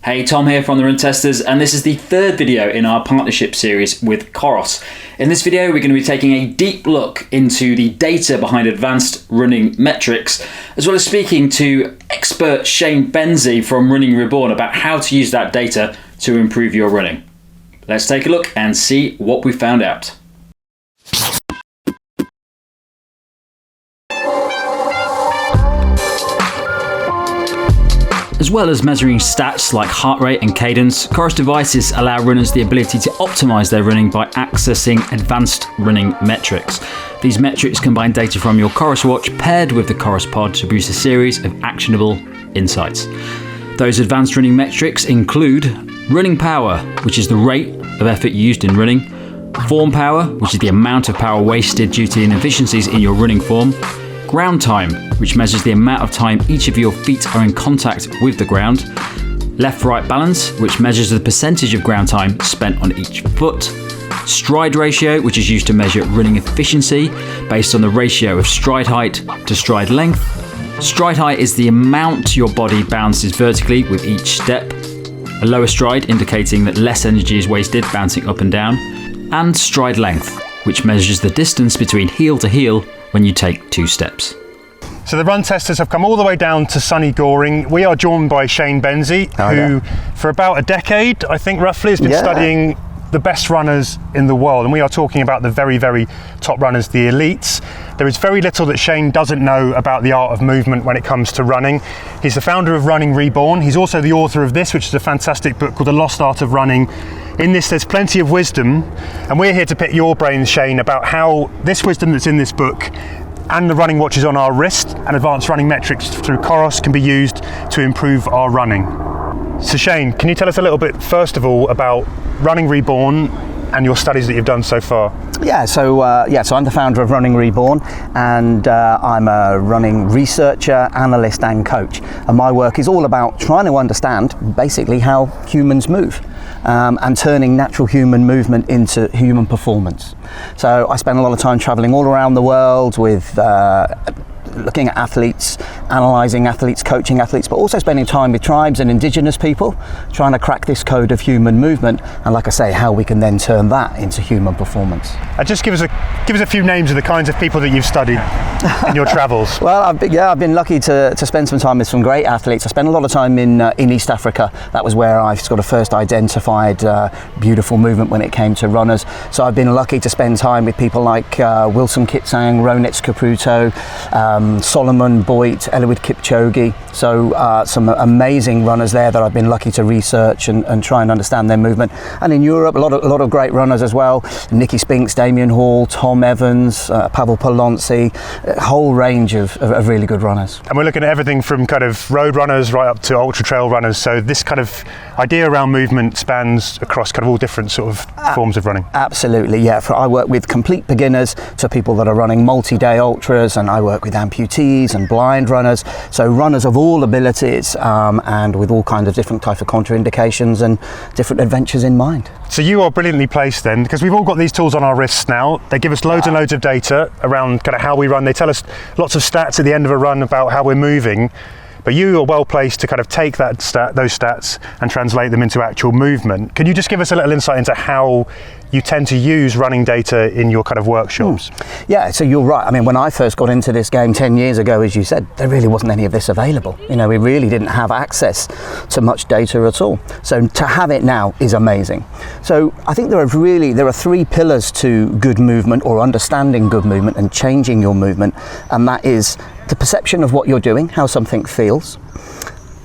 Hey, Tom here from the Run Testers, and this is the third video in our partnership series with COROS. In this video, we're going to be taking a deep look into the data behind advanced running metrics, as well as speaking to expert Shane Benzie from Running Reborn about how to use that data to improve your running. Let's take a look and see what we found out. As well as measuring stats like heart rate and cadence, COROS devices allow runners the ability to optimize their running by accessing advanced running metrics. These metrics combine data from your COROS watch paired with the COROS Pod to produce a series of actionable insights. Those advanced running metrics include running power, which is the rate of effort used in running, form power, which is the amount of power wasted due to inefficiencies in your running form, ground time, which measures the amount of time each of your feet are in contact with the ground, left-right balance, which measures the percentage of ground time spent on each foot, stride ratio, which is used to measure running efficiency based on the ratio of stride height to stride length. Stride height is the amount your body bounces vertically with each step, a lower stride indicating that less energy is wasted bouncing up and down, and stride length, which measures the distance between heel to heel when you take 2 steps. So the Run Testers have come all the way down to sunny Goring. We are joined by Shane Benzie, who for about a decade, I think roughly, has been studying the best runners in the world. And we are talking about the very, very top runners, the elites. There is very little that Shane doesn't know about the art of movement when it comes to running. He's the founder of Running Reborn. He's also the author of this, which is a fantastic book called The Lost Art of Running. In this, there's plenty of wisdom, and we're here to pick your brains, Shane, about how this wisdom that's in this book and the running watches on our wrist and advanced running metrics through COROS can be used to improve our running. So Shane, can you tell us a little bit, first of all, about Running Reborn and your studies that you've done so far? So I'm the founder of Running Reborn, and I'm a running researcher, analyst and coach. And my work is all about trying to understand basically how humans move and turning natural human movement into human performance. So I spend a lot of time traveling all around the world with looking at athletes, analysing athletes, coaching athletes, but also spending time with tribes and indigenous people, trying to crack this code of human movement, and like I say, how we can then turn that into human performance. Just give us a few names of the kinds of people that you've studied in your travels. Well, I've been lucky to spend some time with some great athletes. I spent a lot of time in East Africa. That was where I sort of first identified beautiful movement when it came to runners. So I've been lucky to spend time with people like Wilson Kipsang, Ronit Caputo, Solomon Boyd, Eliud Kipchoge. So some amazing runners there that I've been lucky to research and try and understand their movement. And in Europe, a lot of great runners as well. Nicky Spinks, Damien Hall, Tom Evans, Pavel Polonci, a whole range of really good runners. And we're looking at everything from kind of road runners right up to ultra trail runners. So this kind of idea around movement spans across kind of all different sort of forms of running. Absolutely, yeah. I work with complete beginners to people that are running multi-day ultras, and I work with amputees and blind runners. So runners of all abilities and with all kinds of different types of contraindications and different adventures in mind. So you are brilliantly placed then, because we've all got these tools on our wrists now. They give us loads and loads of data around kind of how we run. They tell us lots of stats at the end of a run about how we're moving. But you are well placed to kind of take those stats and translate them into actual movement. Can you just give us a little insight into how you tend to use running data in your kind of workshops? Yeah, so you're right. I mean, when I first got into this game 10 years ago, as you said, there really wasn't any of this available. You know, we really didn't have access to much data at all. So to have it now is amazing. So I think there are 3 pillars to good movement, or understanding good movement and changing your movement, and that is the perception of what you're doing, how something feels.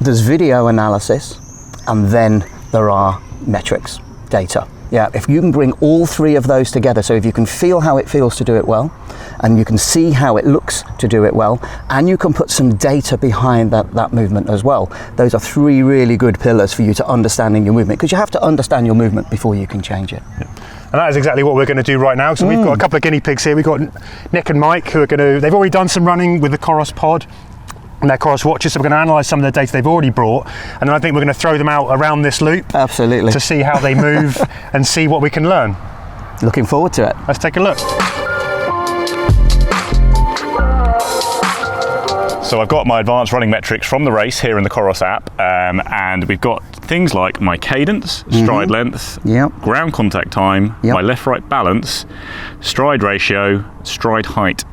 There's video analysis, and then there are metrics, data. Yeah, if you can bring all 3 of those together, so if you can feel how it feels to do it well, and you can see how it looks to do it well, and you can put some data behind that movement as well, those are 3 really good pillars for you to understanding your movement, because you have to understand your movement before you can change it. Yeah. And that is exactly what we're going to do right now. So we've got a couple of guinea pigs here. We've got Nick and Mike, who are they've already done some running with the COROS Pod and their COROS watches, so we're going to analyse some of the data they've already brought, and then I think we're going to throw them out around this loop. Absolutely. To see how they move and see what we can learn. Looking forward to it. Let's take a look. So I've got my advanced running metrics from the race here in the COROS app, and we've got things like my cadence, stride length, ground contact time, my left-right balance, stride ratio, stride height,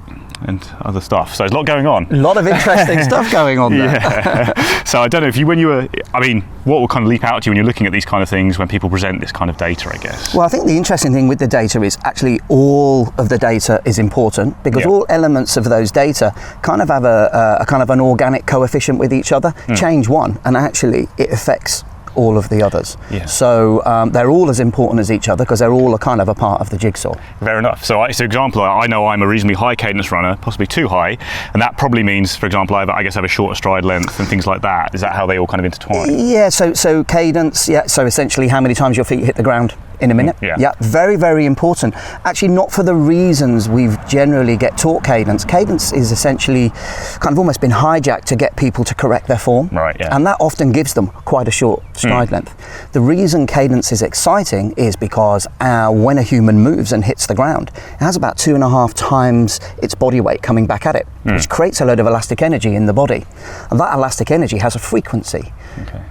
and other stuff. So there's a lot going on. A lot of interesting stuff going on there. Yeah. So I don't know if what will kind of leap out to you when you're looking at these kind of things when people present this kind of data, I guess? Well, I think the interesting thing with the data is actually all of the data is important, because all elements of those data kind of have a kind of an organic coefficient with each other. Change one and actually it affects all of the others. So they're all as important as each other because they're all a kind of a part of the jigsaw. Fair enough. So example, I know I'm a reasonably high cadence runner, possibly too high, and that probably means, for example, I guess I have a shorter stride length and things like that. Is that how they all kind of intertwine? Yeah, so cadence, so essentially how many times your feet hit the ground in a minute. Very, very important. Actually, not for the reasons we've generally get taught cadence. Cadence is essentially kind of almost been hijacked to get people to correct their form. And that often gives them quite a short stride length. The reason cadence is exciting is because when a human moves and hits the ground, it has about 2.5 times its body weight coming back at it, which creates a load of elastic energy in the body. And that elastic energy has a frequency.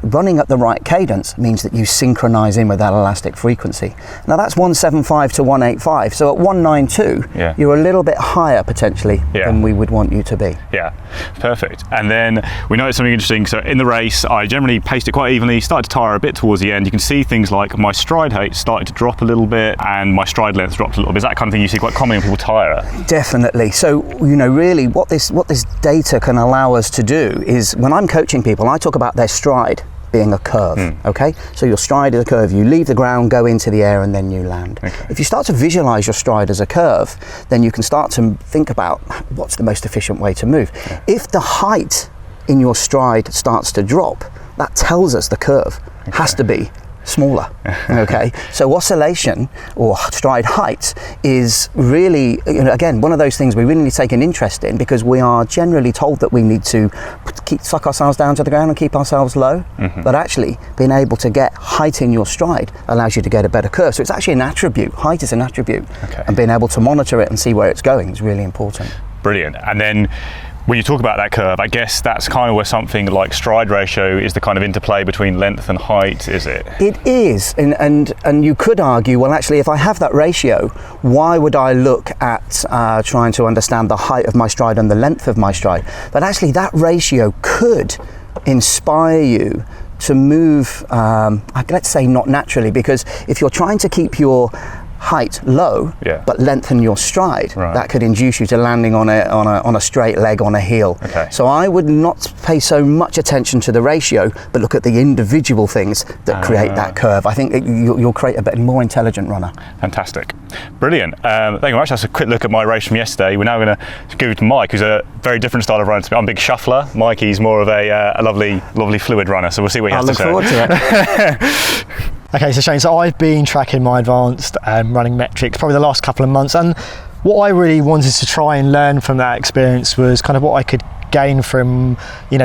Running at the right cadence means that you synchronize in with that elastic frequency. Now that's 175 to 185, so at 192 you're a little bit higher potentially than we would want you to be. Perfect. And then we noticed something interesting. So in the race I generally paced it quite evenly, started to tire a bit towards the end. You can see things like my stride height started to drop a little bit and my stride length dropped a little bit. Is that kind of thing you see quite common when people tire? Definitely. So really what this data can allow us to do is, when I'm coaching people, I talk about their stride being a curve. Okay, so your stride is a curve. You leave the ground, go into the air, and then you land. If you start to visualize your stride as a curve, then you can start to think about what's the most efficient way to move. If the height in your stride starts to drop, that tells us the curve has to be smaller. Okay, so oscillation or stride height is really, again, one of those things we really take an interest in, because we are generally told that we need to suck ourselves down to the ground and keep ourselves low. But actually being able to get height in your stride allows you to get a better curve. So it's actually an attribute. Height is an attribute, and being able to monitor it and see where it's going is really important. Brilliant. And then when you talk about that curve, I guess that's kind of where something like stride ratio is the kind of interplay between length and height, is it? It is, and you could argue, well, actually, if I have that ratio, why would I look at trying to understand the height of my stride and the length of my stride? But actually, that ratio could inspire you to move, let's say not naturally, because if you're trying to keep your height low but lengthen your stride, that could induce you to landing on a straight leg on a heel. So I would not pay so much attention to the ratio, but look at the individual things that create that curve. I think you'll create a bit more intelligent runner. Fantastic. Brilliant. Thank you very much. That's a quick look at my race from yesterday. We're now going to go to Mike, who's a very different style of runner to me. I'm a big shuffler. Mikey's more of a lovely fluid runner, so we'll see what he has to say. I look forward to it. Okay, so Shane, so I've been tracking my advanced running metrics probably the last couple of months, and what I really wanted to try and learn from that experience was kind of what I could gain from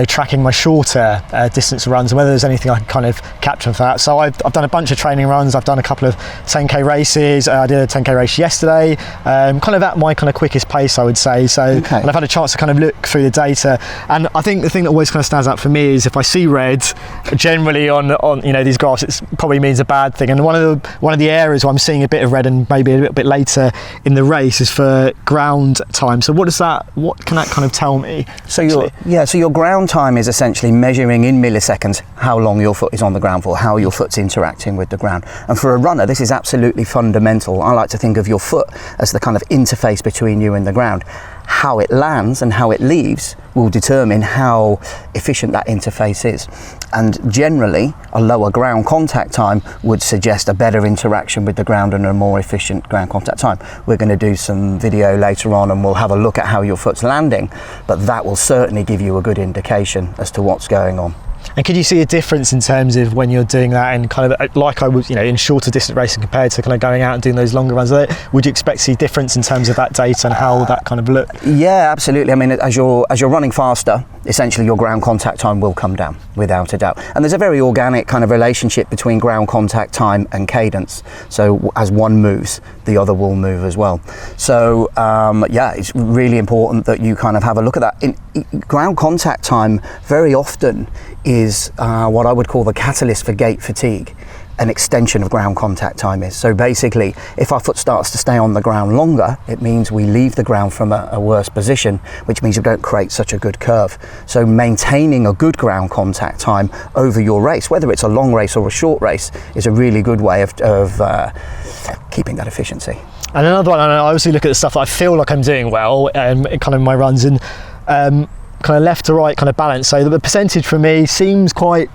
tracking my shorter distance runs, and whether there's anything I can kind of capture from that. So I've done a bunch of training runs. I've done a couple of 10k races. I did a 10k race yesterday, kind of at my kind of quickest pace, I would say. So and I've had a chance to kind of look through the data, and I think the thing that always kind of stands out for me is if I see red generally on these graphs, it probably means a bad thing. And one of the areas where I'm seeing a bit of red, and maybe a little bit later in the race, is for ground time. So what can that kind of tell me? So your ground time is essentially measuring in milliseconds how long your foot is on the ground for, how your foot's interacting with the ground. And for a runner, this is absolutely fundamental. I like to think of your foot as the kind of interface between you and the ground. How it lands and how it leaves will determine how efficient that interface is. And generally, a lower ground contact time would suggest a better interaction with the ground and a more efficient ground contact time. We're going to do some video later on and we'll have a look at how your foot's landing, but that will certainly give you a good indication as to what's going on. And could you see a difference in terms of when you're doing that and kind of like I was, in shorter distance racing compared to kind of going out and doing those longer runs? Would you expect to see difference in terms of that data and how that kind of look? Yeah, absolutely. I mean, as you're running faster, essentially your ground contact time will come down without a doubt. And there's a very organic kind of relationship between ground contact time and cadence. So as one moves, the other will move as well. So it's really important that you kind of have a look at that. Ground contact time very often is what I would call the catalyst for gait fatigue. An extension of ground contact time is. So basically, if our foot starts to stay on the ground longer, it means we leave the ground from a worse position, which means you don't create such a good curve. So maintaining a good ground contact time over your race, whether it's a long race or a short race, is a really good way of keeping that efficiency. And another one, I obviously look at the stuff that I feel like I'm doing well, kind of in my runs, and kind of left to right kind of balance. So the percentage for me seems quite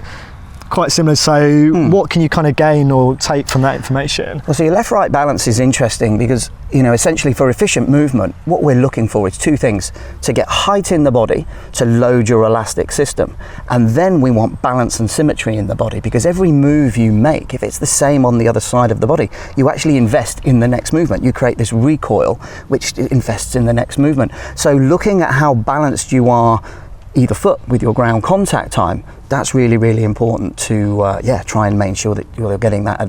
similar. So what can you kind of gain or take from that information? Well, so your left-right balance is interesting because, essentially for efficient movement, what we're looking for is two things: to get height in the body, to load your elastic system. And then we want balance and symmetry in the body, because every move you make, if it's the same on the other side of the body, you actually invest in the next movement. You create this recoil, which invests in the next movement. So looking at how balanced you are either foot with your ground contact time, that's really, really important to try and make sure that you're getting that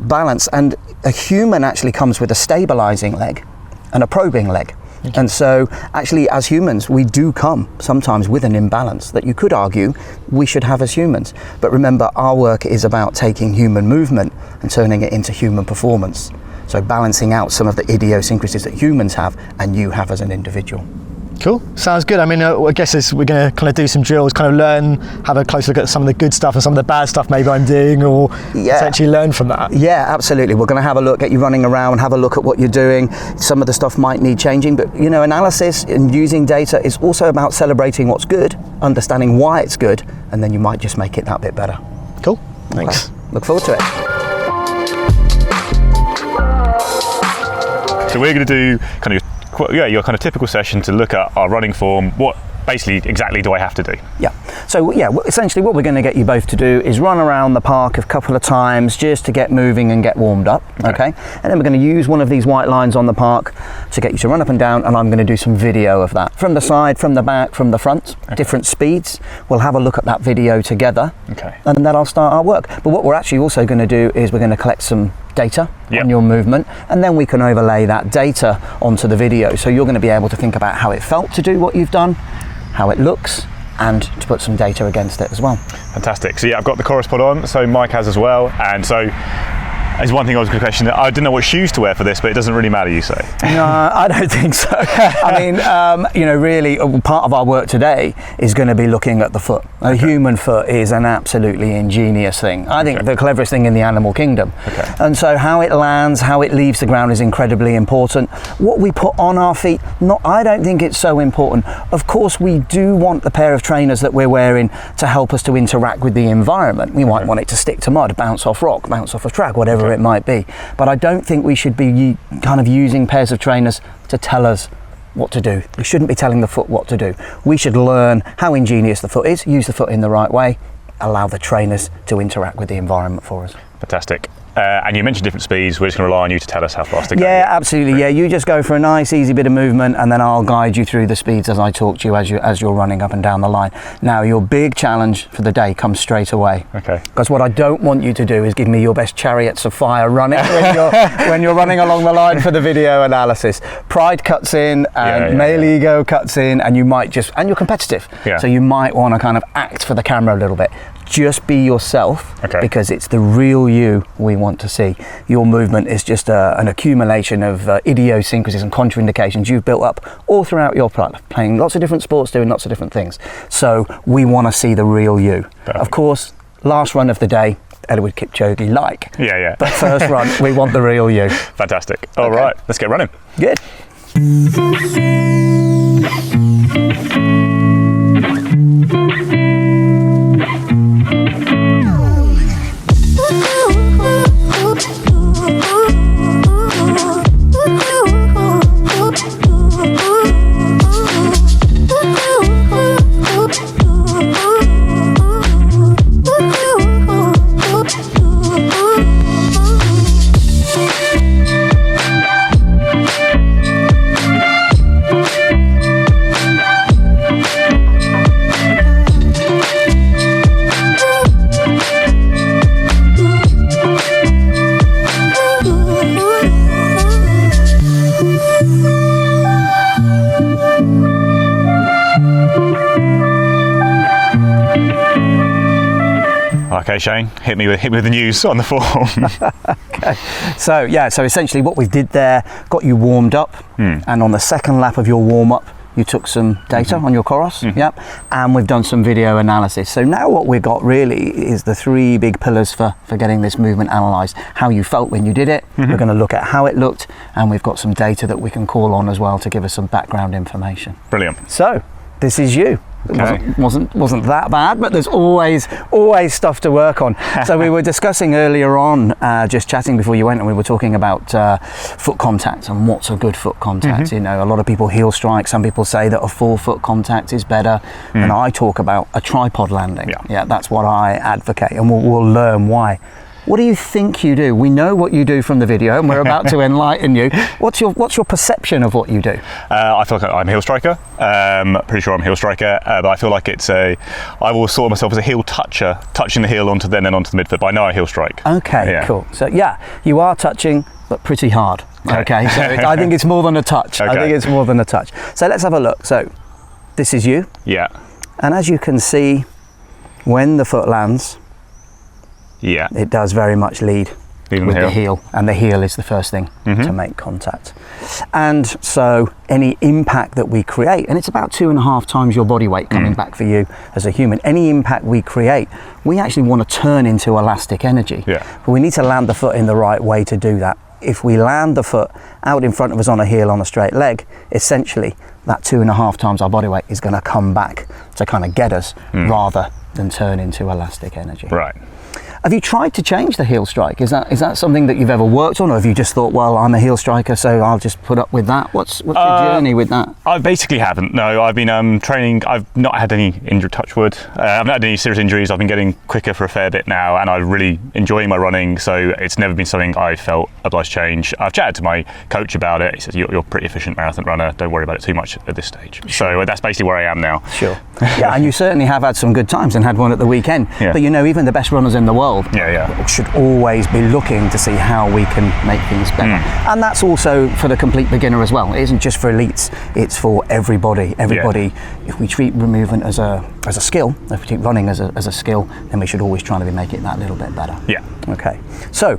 balance. And a human actually comes with a stabilizing leg and a probing leg. Okay. And so actually as humans, we do come sometimes with an imbalance that you could argue we should have as humans. But remember, our work is about taking human movement and turning it into human performance. So balancing out some of the idiosyncrasies that humans have and you have as an individual. Cool, sounds good. I mean, I guess we're going to kind of do some drills, kind of learn, have a close look at some of the good stuff and some of the bad stuff maybe I'm doing, or potentially learn from that. Yeah, absolutely. We're going to have a look at you running around, have a look at what you're doing. Some of the stuff might need changing, but analysis and using data is also about celebrating what's good, understanding why it's good, and then you might just make it that bit better. Cool, thanks. Okay. Look forward to it. So we're going to do your kind of typical session to look at our running form. What basically exactly do I have to do? So essentially what we're going to get you both to do is run around the park a couple of times just to get moving and get warmed up, okay? And then we're going to use one of these white lines on the park to get you to run up and down, and I'm going to do some video of that. From the side, from the back, from the front, different speeds. We'll have a look at that video together, and then I'll start our work. But what we're actually also going to do is we're going to collect some data on your movement, and then we can overlay that data onto the video. So you're going to be able to think about how it felt to do what you've done, how it looks, and to put some data against it as well. Fantastic. So I've got the COROS Pod on, so Mike has as well, and so there's one thing I was going to question. I didn't know what shoes to wear for this, but it doesn't really matter, you say? No, I don't think so. I mean, really, part of our work today is going to be looking at the foot. A human foot is an absolutely ingenious thing. I think the cleverest thing in the animal kingdom. And so how it lands, how it leaves the ground is incredibly important. What we put on our feet, I don't think it's so important. Of course, we do want the pair of trainers that we're wearing to help us to interact with the environment. We might want it to stick to mud, bounce off rock, bounce off a track, whatever it might be. But I don't think we should be kind of using pairs of trainers to tell us what to do. We shouldn't be telling the foot what to do. We should learn how ingenious the foot is, use the foot in the right way, allow the trainers to interact with the environment for us. Fantastic. And you mentioned different speeds. We're just going to rely on you to tell us how fast to go. Yeah, absolutely. Yeah, you just go for a nice, easy bit of movement, and then I'll guide you through the speeds as I talk to you as you're running up and down the line. Now, your big challenge for the day comes straight away. Okay. Because what I don't want you to do is give me your best chariots of fire running when you're running along the line for the video analysis. Pride cuts in, and male ego cuts in, and you might and you're competitive. So you might want to kind of act for the camera a little bit. Just be yourself, because it's the real you we want to see. Your movement is just an accumulation of idiosyncrasies and contraindications you've built up all throughout your life, playing lots of different sports, doing lots of different things. So we want to see the real you. Perfect. Of course, last run of the day, Eliud Kipchoge-like. But first run, we want the real you. Fantastic. All right, let's get running. Good. Okay, Shane, hit me with the news on the form. Okay. So essentially what we did there, got you warmed up, and on the second lap of your warm-up, you took some data on your COROS, and we've done some video analysis. So now what we've got really is the three big pillars for getting this movement analysed. How you felt when you did it, we're going to look at how it looked, and we've got some data that we can call on as well to give us some background information. Brilliant. So, this is you. Okay. It wasn't that bad, but there's always stuff to work on. So we were discussing earlier on, just chatting before you went, and we were talking about foot contact and what's a good foot contact. You know, a lot of people heel strike. Some people say that a forefoot contact is better, and I talk about a tripod landing. Yeah, that's what I advocate, and we'll learn why. What do you think you do? We know what you do from the video, and we're about to enlighten you. What's your perception of what you do? I feel like I'm a heel striker. Pretty sure I'm a heel striker, but I feel like I will sort myself as a heel toucher, touching the heel onto the midfoot, but I know I heel strike. Okay, cool. So yeah, you are touching, but pretty hard. Okay, so I think it's more than a touch. I think it's more than a touch. So let's have a look. So this is you. Yeah. And as you can see, when the foot lands, it does very much lead with the heel, and the heel is the first thing to make contact. And so any impact that we create, and it's about 2.5 times your body weight coming back for you as a human, any impact we create, we actually want to turn into elastic energy. But we need to land the foot in the right way to do that. If we land the foot out in front of us on a heel on a straight leg, essentially that 2.5 times our body weight is going to come back to kind of get us rather than turn into elastic energy. Right. Have you tried to change the heel strike? Is that something that you've ever worked on, or have you just thought, well, I'm a heel striker, so I'll just put up with that? What's your journey with that? I basically haven't. No, I've been training. I've not had any injury, touch wood. I haven't had any serious injuries. I've been getting quicker for a fair bit now, and I'm really enjoying my running. So it's never been something I felt obliged to change. I've chatted to my coach about it. He says, you're a pretty efficient marathon runner. Don't worry about it too much at this stage. So that's basically where I am now. Sure. Yeah, and you certainly have had some good times and had one at the weekend. But you know, even the best runners in the world should always be looking to see how we can make things better. And that's also for the complete beginner as well. It isn't just for elites, it's for everybody. If we treat movement as a skill, if we treat running as a skill, then we should always try to make it that little bit better. Okay. So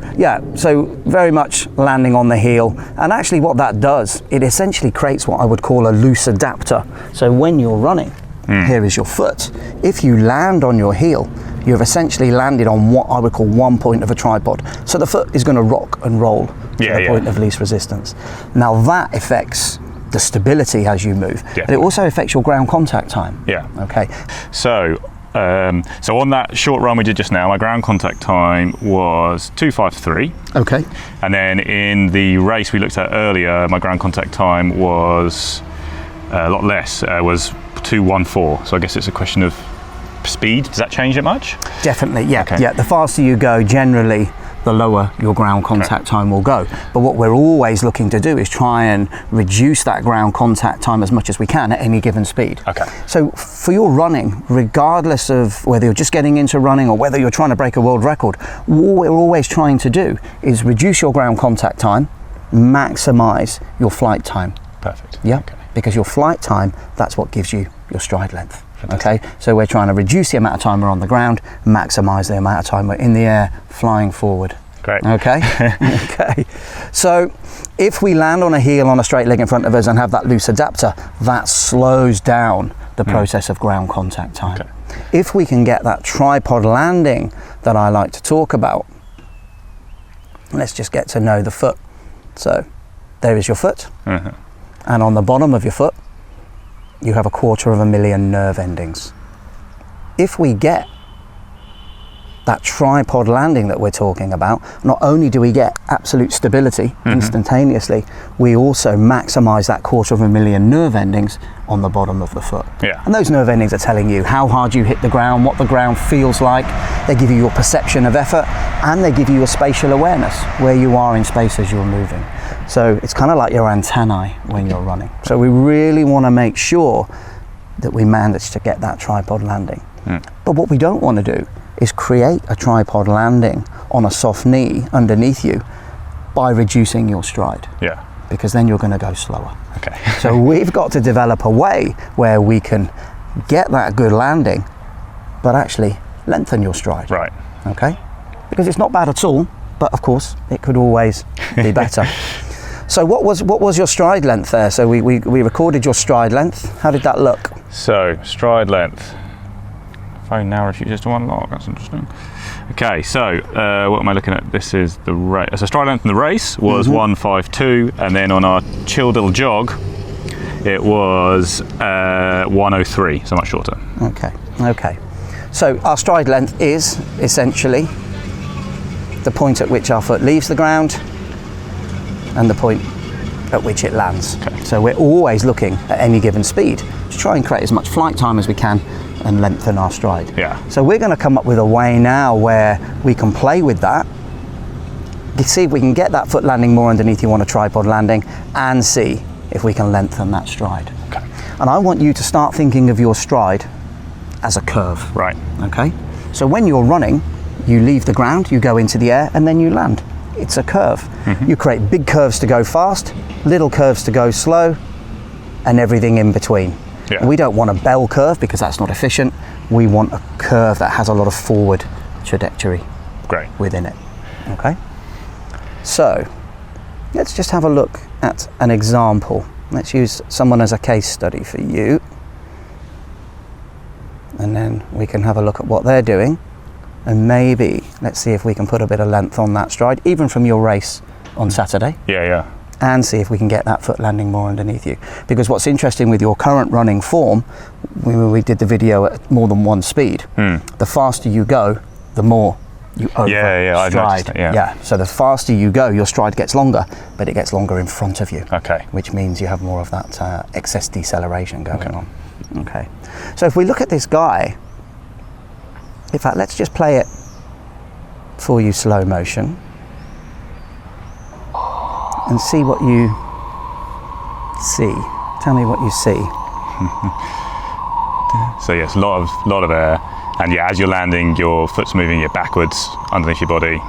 very much landing on the heel, and actually what that does, it essentially creates what I would call a loose adapter. So when you're running, here is your foot. If you land on your heel, you've essentially landed on what I would call one point of a tripod. So the foot is going to rock and roll to the point of least resistance. Now that affects the stability as you move, but it also affects your ground contact time. Okay. So on that short run we did just now, my ground contact time was 2:53. Okay. And then in the race we looked at earlier, my ground contact time was a lot less. Was 2:14. So I guess it's a question of speed. Does that change it much? Definitely, yeah. The faster you go, generally, the lower your ground contact time will go. But what we're always looking to do is try and reduce that ground contact time as much as we can at any given speed. So for your running, regardless of whether you're just getting into running or whether you're trying to break a world record, what we're always trying to do is reduce your ground contact time, maximize your flight time. Perfect. Because your flight time, that's what gives you your stride length. Okay, so we're trying to reduce the amount of time we're on the ground, maximize the amount of time we're in the air, flying forward. Great. Okay. Okay. So if we land on a heel on a straight leg in front of us and have that loose adapter, that slows down the process of ground contact time. If we can get that tripod landing that I like to talk about, let's just get to know the foot. So there is your foot, and on the bottom of your foot you have 250,000 nerve endings. If we get that tripod landing that we're talking about, not only do we get absolute stability instantaneously, we also maximize that 250,000 nerve endings on the bottom of the foot. And those nerve endings are telling you how hard you hit the ground, what the ground feels like. They give you your perception of effort, and they give you a spatial awareness where you are in space as you're moving. So it's kind of like your antennae when you're running. So we really want to make sure that we manage to get that tripod landing. But what we don't want to do is create a tripod landing on a soft knee underneath you by reducing your stride. Because then you're going to go slower. So we've got to develop a way where we can get that good landing, but actually lengthen your stride. Right. Okay? Because it's not bad at all, but of course it could always be better. So what was your stride length there? So we recorded your stride length. How did that look? So stride length. Phone now refuses to unlock. That's interesting. Okay, so what am I looking at? This is the race. So stride length in the race was 152, and then on our chill little jog, it was 103, so much shorter. Okay. So our stride length is essentially the point at which our foot leaves the ground and the point at which it lands. Okay. So we're always looking at any given speed to try and create as much flight time as we can and lengthen our stride. Yeah. So we're going to come up with a way now where we can play with that, see if we can get that foot landing more underneath you on a tripod landing, and see if we can lengthen that stride. Okay. And I want you to start thinking of your stride as a curve. Right. Okay? So when you're running, you leave the ground, you go into the air, and then you land. It's a curve. You create big curves to go fast, little curves to go slow, and everything in between. Yeah. We don't want a bell curve because that's not efficient. We want a curve that has a lot of forward trajectory Great. within it. Okay? So, let's just have a look at an example. Let's use someone as a case study for you. And then we can have a look at what they're doing. And maybe let's see if we can put a bit of length on that stride, even from your race on Saturday. Yeah. And see if we can get that foot landing more underneath you. Because what's interesting with your current running form, we did the video at more than one speed. The faster you go, the more you over I've noticed stride. that, yeah. So the faster you go, your stride gets longer, but it gets longer in front of you. Okay. Which means you have more of that excess deceleration going on. Okay. So if we look at this guy, in fact, let's just play it for you slow motion and see what you see. Tell me what you see. So yes, a lot of air, and yeah, as you're landing, your foot's moving it backwards underneath your body.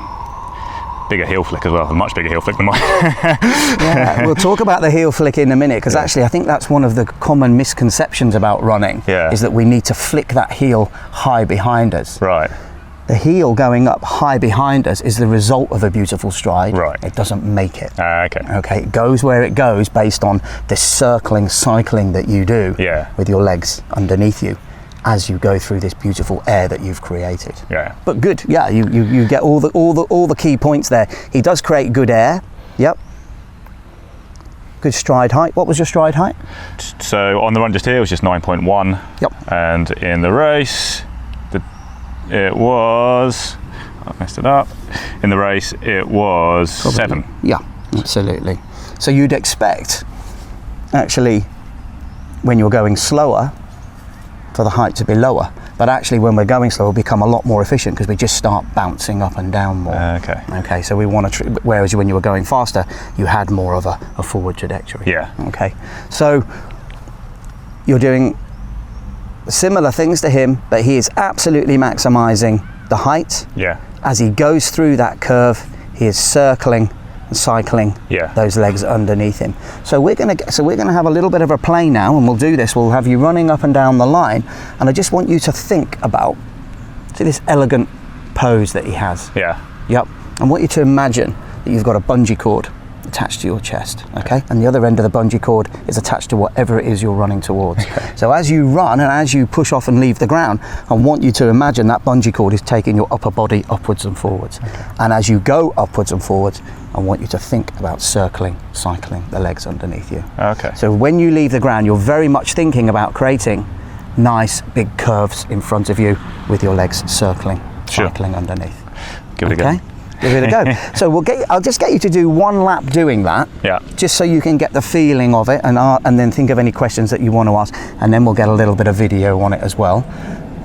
Bigger heel flick as well, a much bigger heel flick than mine. Yeah, we'll talk about the heel flick in a minute, because actually I think that's one of the common misconceptions about running, is that we need to flick that heel high behind us. Right. The heel going up high behind us is the result of a beautiful stride. Right. It doesn't make it. Okay. Okay, it goes where it goes based on this circling, cycling that you do with your legs underneath you as you go through this beautiful air that you've created. Yeah. But good, yeah, you get all the key points there. He does create good air. Yep. Good stride height. What was your stride height? So on the run just here it was just 9.1. Yep. And in the race, it was, I've messed it up. In the race it was 7. Yeah, absolutely. So you'd expect, actually, when you're going slower, for the height to be lower, but actually when we're going slow, we'll become a lot more efficient because we just start bouncing up and down more. Okay, so we want to, whereas when you were going faster, you had more of a forward trajectory. Yeah. Okay, so you're doing similar things to him, but he is absolutely maximizing the height. Yeah. As he goes through that curve, he is circling and cycling those legs underneath him. So we're going to have a little bit of a play now, and we'll do this. We'll have you running up and down the line, and I just want you to think about, see this elegant pose that he has. Yeah. Yep. I want you to imagine that you've got a bungee cord attached to your chest, okay? And the other end of the bungee cord is attached to whatever it is you're running towards. So as you run and as you push off and leave the ground, I want you to imagine that bungee cord is taking your upper body upwards and forwards. And as you go upwards and forwards, I want you to think about circling, cycling the legs underneath you. Okay. So when you leave the ground, you're very much thinking about creating nice big curves in front of you with your legs circling, cycling underneath. Give it a go. Give it a go. So I'll just get you to do one lap doing that, just so you can get the feeling of it, and then think of any questions that you want to ask, and then we'll get a little bit of video on it as well.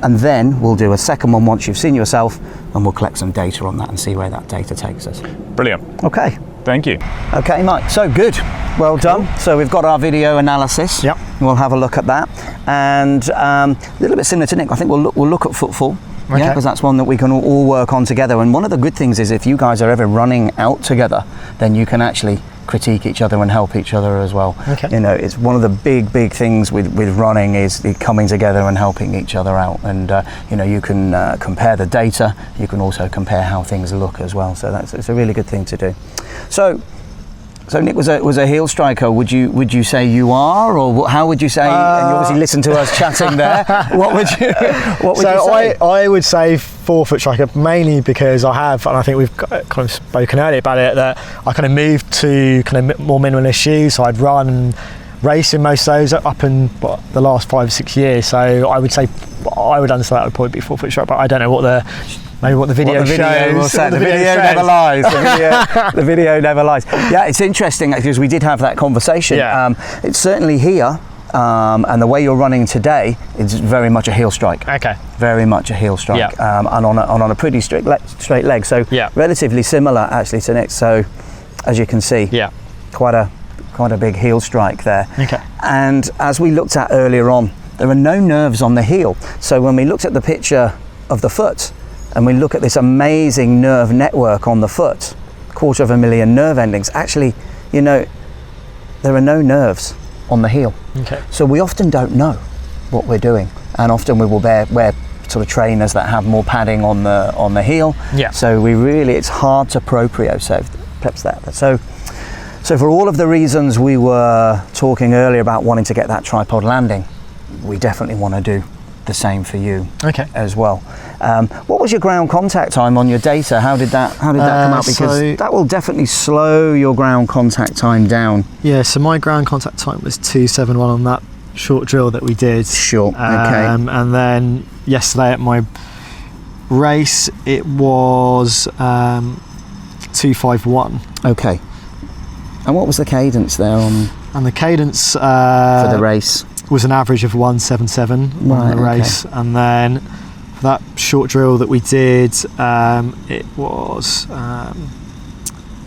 And then we'll do a second one once you've seen yourself, and we'll collect some data on that and see where that data takes us. Brilliant. Okay. Thank you. Okay, Mike, so good. Well done. Cool. So we've got our video analysis. Yep. We'll have a look at that. And a little bit similar to Nick, I think we'll look at footfall. Okay. Yeah, because that's one that we can all work on together. And one of the good things is if you guys are ever running out together, then you can actually critique each other and help each other as well. Okay. You know, it's one of the big things with running is the coming together and helping each other out. And you know, you can compare the data. You can also compare how things look as well. So it's a really good thing to do. So Nick was a heel striker. Would you say you are, or how would you say? And you obviously listened to us chatting there. What would you say? I would say forefoot striker, mainly because I have, and I think we've kind of spoken earlier about it, that I kind of moved to kind of more minimalist shoes. So I'd run and race in most of those up in the last 5 or 6 years. So I would say I would understand that would probably be forefoot striker, but I don't know what the video shows. The video never lies. The video never lies. Yeah, it's interesting because we did have that conversation. Yeah. It's certainly here, and the way you're running today is very much a heel strike. Okay. Very much a heel strike, Yeah. and on a pretty straight leg. So Yeah. relatively similar actually to Nick. So as you can see, Yeah. quite a big heel strike there. Okay. And as we looked at earlier on, there are no nerves on the heel. So when we looked at the picture of the foot, and we look at this amazing nerve network on the foot, 250,000 nerve endings, actually, you know, there are no nerves on the heel. Okay. So we often don't know what we're doing, and often we will wear sort of trainers that have more padding on the heel. Yeah. So it's hard to proprioceptive that. So for all of the reasons we were talking earlier about wanting to get that tripod landing, we definitely want to do the same for you. Okay. As well. What was your ground contact time on your data? How did that come out? Because that will definitely slow your ground contact time down. Yeah, so my ground contact time was 2:71 on that short drill that we did. Sure. Okay. And then yesterday at my race, it was 2:51. Okay. And what was the cadence there on? And the cadence for the race was an average of 177 on the race, and then for that short drill that we did, it was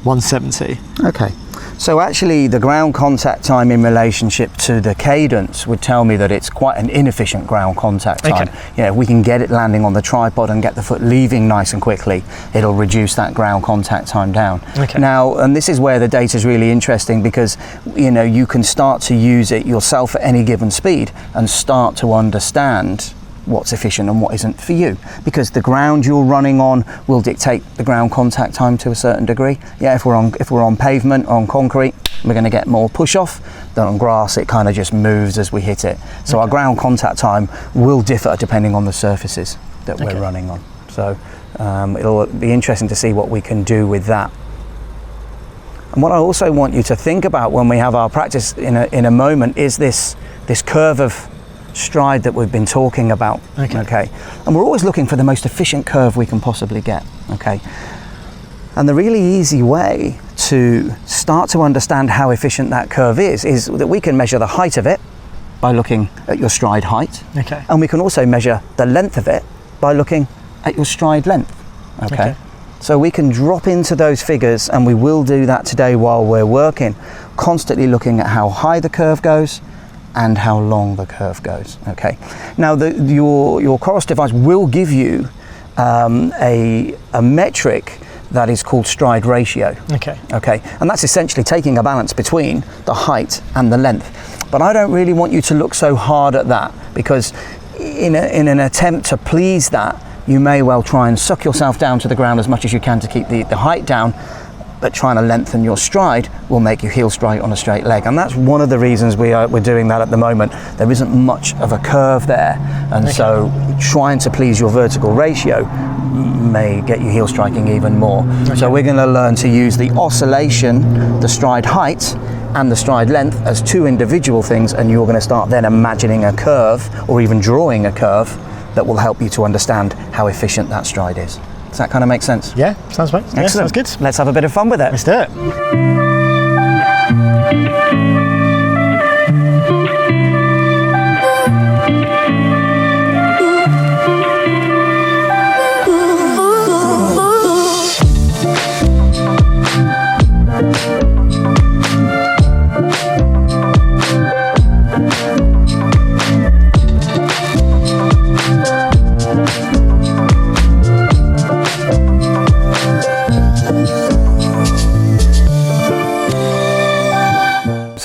170. Okay. So actually the ground contact time in relationship to the cadence would tell me that it's quite an inefficient ground contact time. Okay. Yeah, if we can get it landing on the tripod and get the foot leaving nice and quickly, it'll reduce that ground contact time down. Okay. Now, and this is where the data is really interesting, because you know, you can start to use it yourself at any given speed and start to understand what's efficient and what isn't for you, because the ground you're running on will dictate the ground contact time to a certain degree. Yeah, if we're on pavement or on concrete, we're going to get more push off. Then on grass, it kind of just moves as we hit it. So our ground contact time will differ depending on the surfaces that we're running on. So it'll be interesting to see what we can do with that. And what I also want you to think about when we have our practice in a moment is this curve of stride that we've been talking about. Okay. And we're always looking for the most efficient curve we can possibly get. Okay. And the really easy way to start to understand how efficient that curve is that we can measure the height of it by looking at your stride height. Okay. And we can also measure the length of it by looking at your stride length. Okay. So we can drop into those figures, and we will do that today while we're working, constantly looking at how high the curve goes and how long the curve goes. Okay. Now your COROS device will give you a metric that is called stride ratio. Okay. Okay. And that's essentially taking a balance between the height and the length. But I don't really want you to look so hard at that, because in an attempt to please that, you may well try and suck yourself down to the ground as much as you can to keep the height down, but trying to lengthen your stride will make you heel strike on a straight leg. And that's one of the reasons we're doing that at the moment. There isn't much of a curve there, and so trying to please your vertical ratio may get you heel striking even more. So we're going to learn to use the oscillation, the stride height and the stride length as two individual things, and you're going to start then imagining a curve or even drawing a curve that will help you to understand how efficient that stride is. Does that kind of make sense? Yeah, sounds right. Excellent. Yeah, sounds good. Let's have a bit of fun with it. Let's do it.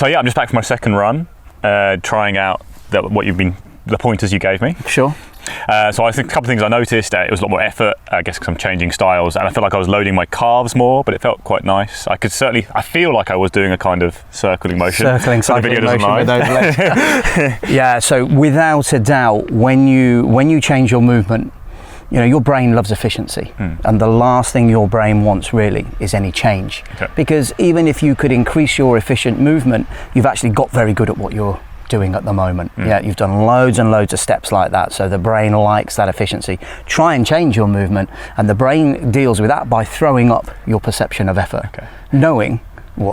So yeah, I'm just back from my second run, trying out the pointers you gave me. Sure. So I think a couple of things I noticed. It was a lot more effort, I guess, because I'm changing styles, and I felt like I was loading my calves more, but it felt quite nice. I feel like I was doing a kind of circling motion. Cycling motion with those legs. Yeah. So without a doubt, when you change your movement, your brain loves efficiency, and the last thing your brain wants really is any change. Okay. Because even if you could increase your efficient movement, you've actually got very good at what you're doing at the moment. Yeah, you've done loads and loads of steps like that, so the brain likes that efficiency. Try and change your movement, and the brain deals with that by throwing up your perception of effort,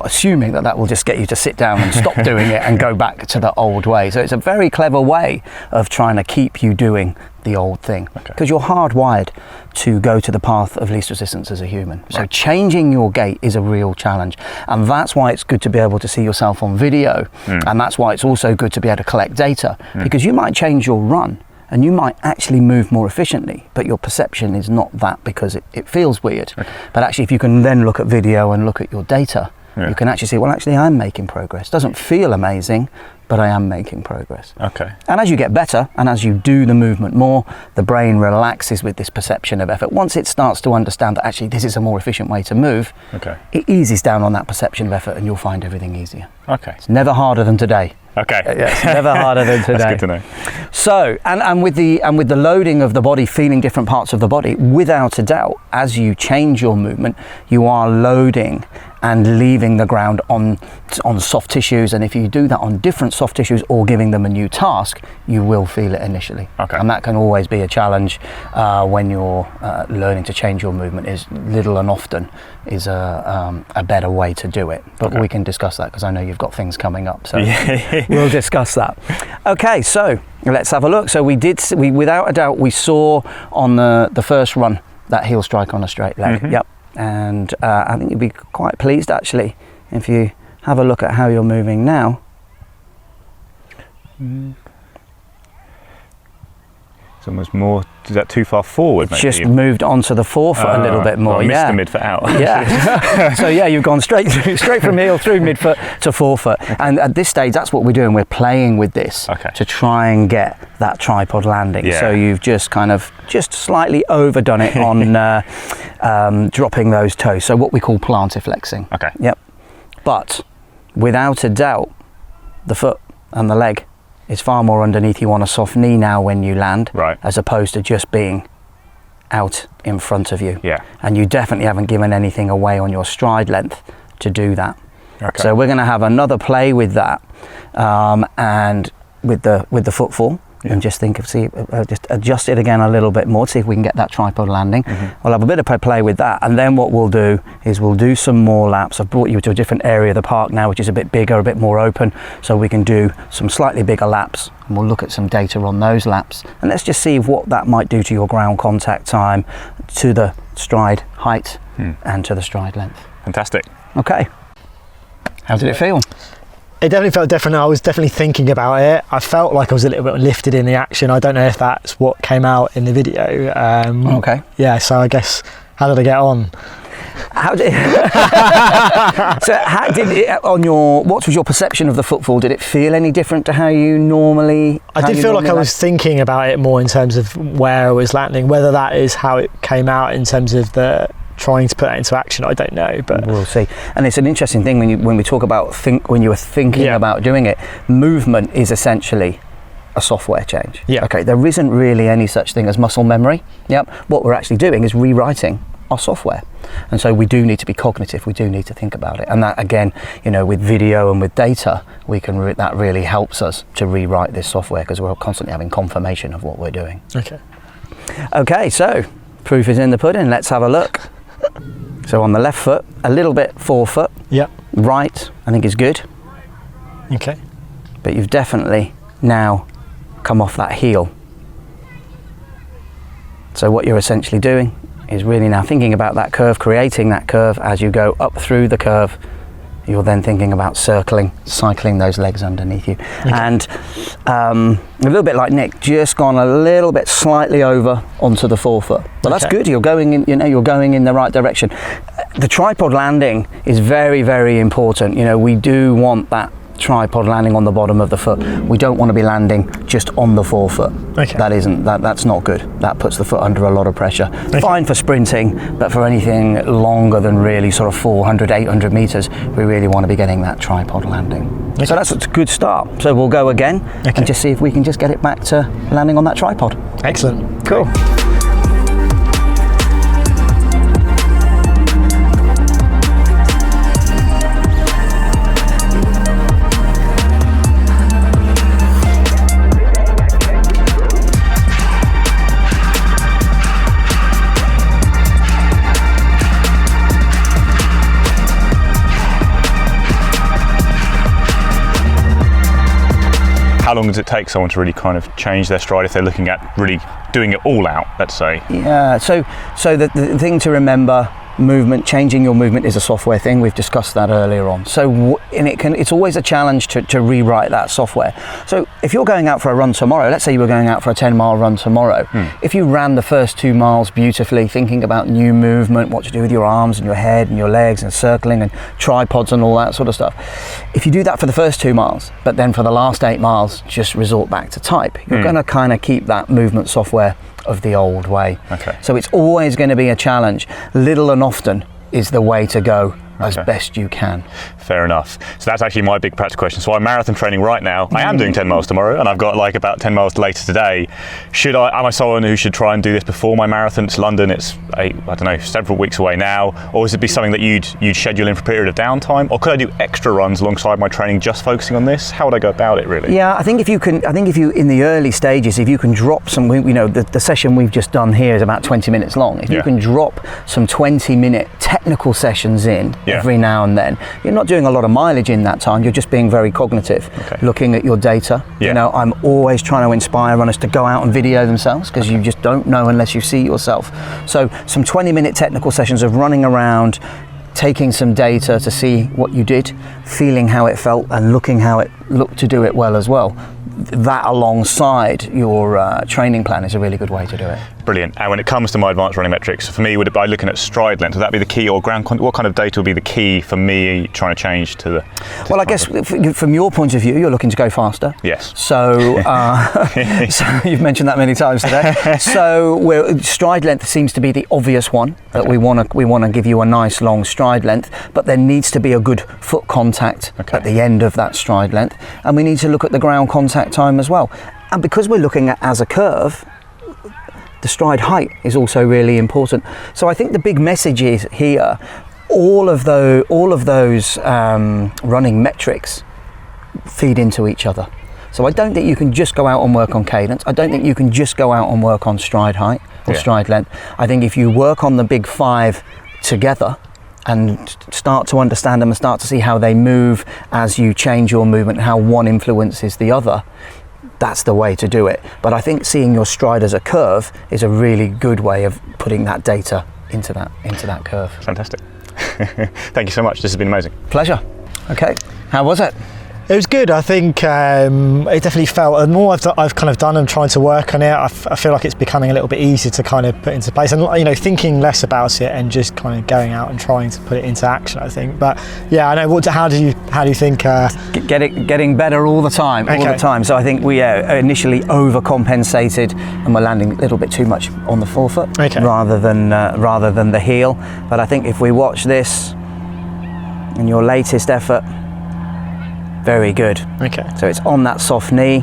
assuming that will just get you to sit down and stop doing it and go back to the old way. So it's a very clever way of trying to keep you doing the old thing, because you're hardwired to go to the path of least resistance as a human. So changing your gait is a real challenge, and that's why it's good to be able to see yourself on video, and that's why it's also good to be able to collect data, because you might change your run and you might actually move more efficiently, but your perception is not that, because it feels weird. But actually, if you can then look at video and look at your data, you can actually see, well, actually I'm making progress. Doesn't feel amazing, but I am making progress. Okay. And as you get better, and as you do the movement more, the brain relaxes with this perception of effort. Once it starts to understand that actually this is a more efficient way to move, it eases down on that perception of effort, and you'll find everything easier. Okay. It's never harder than today. Okay. It's never harder than today. That's good to know. So, and with the loading of the body, feeling different parts of the body, without a doubt, as you change your movement, you are loading and leaving the ground on soft tissues, and if you do that on different soft tissues or giving them a new task, you will feel it initially. And that can always be a challenge when you're learning to change your movement. Is little and often is a better way to do it, but we can discuss that, because I know you've got things coming up, so we'll discuss that. Okay, so let's have a look. So we without a doubt, we saw on the first run that heel strike on a straight leg. Yep. And I think you'd be quite pleased actually if you have a look at how you're moving now. It's almost more, is that too far forward? Maybe? Just moved onto the forefoot a little bit more. Well, I missed the midfoot out. Yeah. So yeah, you've gone straight from heel through midfoot to forefoot. And at this stage, that's what we're doing. We're playing with this to try and get that tripod landing. Yeah. So you've just slightly overdone it on dropping those toes. So what we call plantar flexing. Okay. Yep. But without a doubt, the foot and the leg is far more underneath you on a soft knee now when you land, as opposed to just being out in front of you. Yeah. And you definitely haven't given anything away on your stride length to do that. Okay. So we're going to have another play with that, and with the footfall. And just just adjust it again a little bit more to see if we can get that tripod landing. We'll have a bit of play with that, and then what we'll do is we'll do some more laps. I've brought you to a different area of the park now, which is a bit bigger, a bit more open, so we can do some slightly bigger laps, and we'll look at some data on those laps, and let's just see what that might do to your ground contact time, to the stride height, and to the stride length. Fantastic. Okay. How did it feel? It definitely felt different. I was definitely thinking about it. I felt like I was a little bit lifted in the action. I don't know if that's what came out in the video. Okay. Yeah, so I guess, how did I get on? What was your perception of the footfall? Did it feel any different to how you normally? I did feel like I was thinking about it more in terms of where I was landing. Whether that is how it came out in terms of the trying to put that into action, I don't know, but we'll see. And it's an interesting thing when we talk about when you were thinking about doing it. Movement is essentially a software change. Okay, there isn't really any such thing as muscle memory. What we're actually doing is rewriting our software, and so we do need to be cognitive. We do need to think about it, and that again, with video and with data, we can that really helps us to rewrite this software, because we're constantly having confirmation of what we're doing. Okay, so proof is in the pudding. Let's have a look. So on the left foot, a little bit forefoot. Right, I think is good. Okay. But you've definitely now come off that heel. So what you're essentially doing is really now thinking about that curve, creating that curve. As you go up through the curve, you're then thinking about cycling those legs underneath you. And a little bit like Nick, just gone a little bit slightly over onto the forefoot. But that's good. You're going in, you're going in the right direction. The tripod landing is very, very important. We do want that tripod landing on the bottom of the foot. We don't want to be landing just on the forefoot. Okay. That's not good. That puts the foot under a lot of pressure. Okay. Fine for sprinting, but for anything longer than really sort of 400, 800 meters, we really want to be getting that tripod landing. Okay. So that's a good start. So we'll go again and just see if we can just get it back to landing on that tripod. Excellent. Cool. How long does it take someone to really kind of change their stride if they're looking at really doing it all out, let's say? Yeah, so the thing to remember, changing your movement is a software thing. We've discussed that earlier on. So, it's always a challenge to rewrite that software. So if you're going out for a run tomorrow, let's say you were going out for a 10-mile run tomorrow, if you ran the first 2 miles beautifully, thinking about new movement, what to do with your arms and your head and your legs and circling and tripods and all that sort of stuff, if you do that for the first 2 miles, but then for the last 8 miles, just resort back to type, you're going to kind of keep that movement software of the old way. Okay. So it's always going to be a challenge. Little and often is the way to go as best you can. Fair enough. So that's actually my big practical question. So I'm marathon training right now. I am doing 10 miles tomorrow, and I've got like about 10 miles later today. Am I someone who should try and do this before my marathon? It's London. It's several weeks away now. Or is it be something that you'd schedule in for a period of downtime? Or could I do extra runs alongside my training, just focusing on this? How would I go about it, really? Yeah, I think if you in the early stages, if you can drop some, the session we've just done here is about 20 minutes long. If you can drop some 20-minute technical sessions in every now and then, you're not doing a lot of mileage in that time. You're just being very cognitive, looking at your data. I'm always trying to inspire runners to go out and video themselves, because you just don't know unless you see yourself. So some 20-minute technical sessions of running around, taking some data to see what you did, feeling how it felt, and looking how it looked to do it well as well. That alongside your training plan is a really good way to do it. Brilliant. And when it comes to my advanced running metrics, for me, would it be looking at stride length? Would that be the key, or what kind of data would be the key for me trying to change to the? Well, I guess from your point of view, you're looking to go faster. Yes. So, so you've mentioned that many times today. So stride length seems to be the obvious one that we want to give you a nice long stride length, but there needs to be a good foot contact at the end of that stride length, and we need to look at the ground contact time as well. And because we're looking at as a curve, the stride height is also really important. So I think the big message is here, all of those running metrics feed into each other. So I don't think you can just go out and work on cadence. I don't think you can just go out and work on stride height or stride length. I think if you work on the big 5 together and start to understand them and start to see how they move as you change your movement, how one influences the other, that's the way to do it. But I think seeing your stride as a curve is a really good way of putting that data into that curve. Fantastic. Thank you so much. This has been amazing. Pleasure. Okay, how was it? It was good. I think it definitely felt, and more I've kind of done and trying to work on it, I feel like it's becoming a little bit easier to kind of put into place, and thinking less about it and just kind of going out and trying to put it into action, I think. But yeah, I know. How do you think? Getting better all the time, all the time. So I think we initially overcompensated and we're landing a little bit too much on the forefoot rather than the heel. But I think if we watch this in your latest effort, very good. Okay. So it's on that soft knee,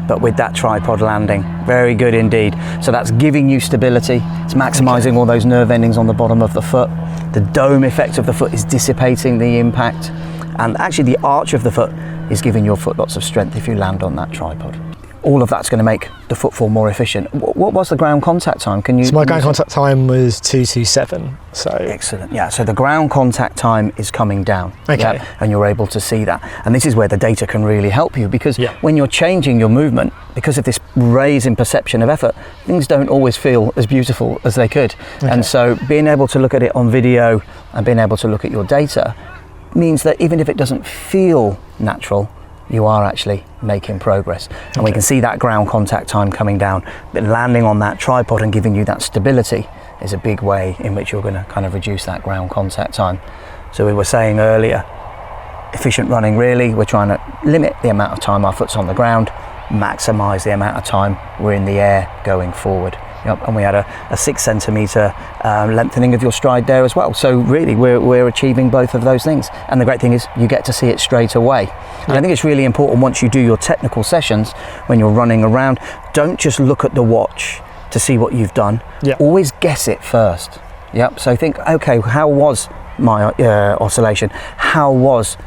but with that tripod landing. Very good indeed. So that's giving you stability. It's maximising all those nerve endings on the bottom of the foot. The dome effect of the foot is dissipating the impact. And actually the arch of the foot is giving your foot lots of strength if you land on that tripod. All of that's going to make the footfall more efficient. What was the ground contact time? So my ground contact time was 2:27. So excellent. Yeah. So the ground contact time is coming down. Okay. Yeah, and you're able to see that. And this is where the data can really help you, because when you're changing your movement, because of this raise in perception of effort, things don't always feel as beautiful as they could. Okay. And so being able to look at it on video and being able to look at your data means that even if it doesn't feel natural, you are actually making progress. And we can see that ground contact time coming down. But landing on that tripod and giving you that stability is a big way in which you're going to kind of reduce that ground contact time. So we were saying earlier, efficient running really. We're trying to limit the amount of time our foot's on the ground, maximise the amount of time we're in the air going forward. Yep. And we had a 6 centimetre lengthening of your stride there as well. So really we're achieving both of those things. And the great thing is you get to see it straight away. And I think it's really important once you do your technical sessions, when you're running around, don't just look at the watch to see what you've done. Always guess it first. Yep. So think, okay, how was my oscillation? How was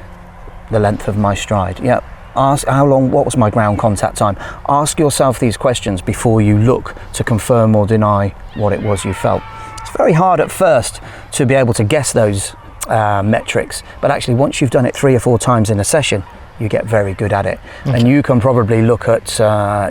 the length of my stride? Yep. Ask what was my ground contact time? Ask yourself these questions before you look to confirm or deny what it was you felt. It's very hard at first to be able to guess those metrics, but actually once you've done it 3 or 4 times in a session, you get very good at it. Okay. And you can probably look at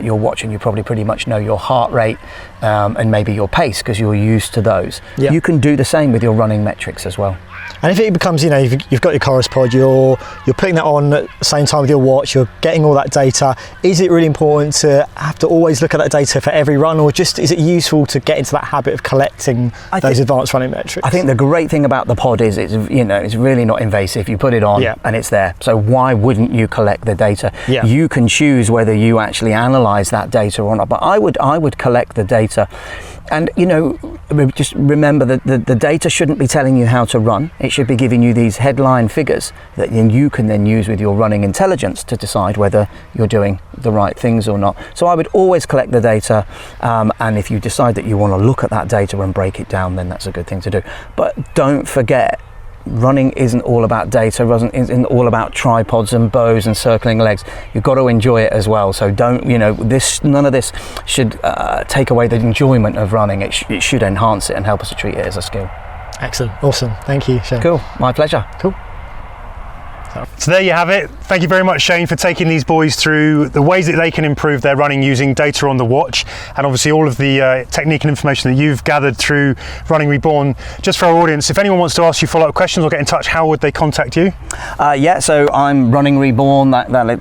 your watch and you probably pretty much know your heart rate and maybe your pace because you're used to those. You can do the same with your running metrics as well. And if it becomes, you've got your COROS Pod, you're putting that on at the same time with your watch, you're getting all that data, is it really important to have to always look at that data for every run, or just is it useful to get into that habit of collecting those advanced running metrics? I think the great thing about the pod is it's really not invasive. You put it on and it's there. So why wouldn't you collect the data? You can choose whether you actually analyse that data or not, but I would collect the data. And just remember that the data shouldn't be telling you how to run. It should be giving you these headline figures that you can then use with your running intelligence to decide whether you're doing the right things or not. So I would always collect the data, and if you decide that you want to look at that data and break it down, then that's a good thing to do. But don't forget, running isn't all about data, isn't all about tripods and bows and circling legs. You've got to enjoy it as well. So don't, none of this should take away the enjoyment of running. It should enhance it and help us to treat it as a skill. Excellent, awesome. Thank you, Shane. Cool, my pleasure. Cool. So there you have it. Thank you very much, Shane, for taking these boys through the ways that they can improve their running using data on the watch, and obviously all of the technique and information that you've gathered through Running Reborn. Just for our audience, if anyone wants to ask you follow-up questions or get in touch, how would they contact you? So I'm Running Reborn,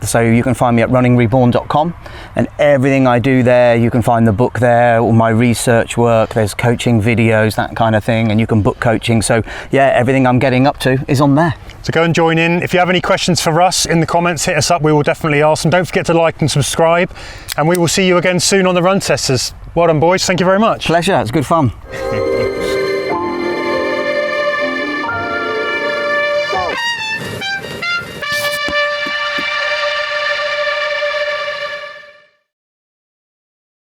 so you can find me at runningreborn.com, and everything I do there, you can find the book there, all my research work, there's coaching videos, that kind of thing, and you can book coaching. So everything I'm getting up to is on there. So go and join in. If you have any questions for us in the comments, hit us up. We will definitely ask them. Don't forget to like and subscribe. And we will see you again soon on the Run Testers. Well done, boys. Thank you very much. Pleasure. It's good fun.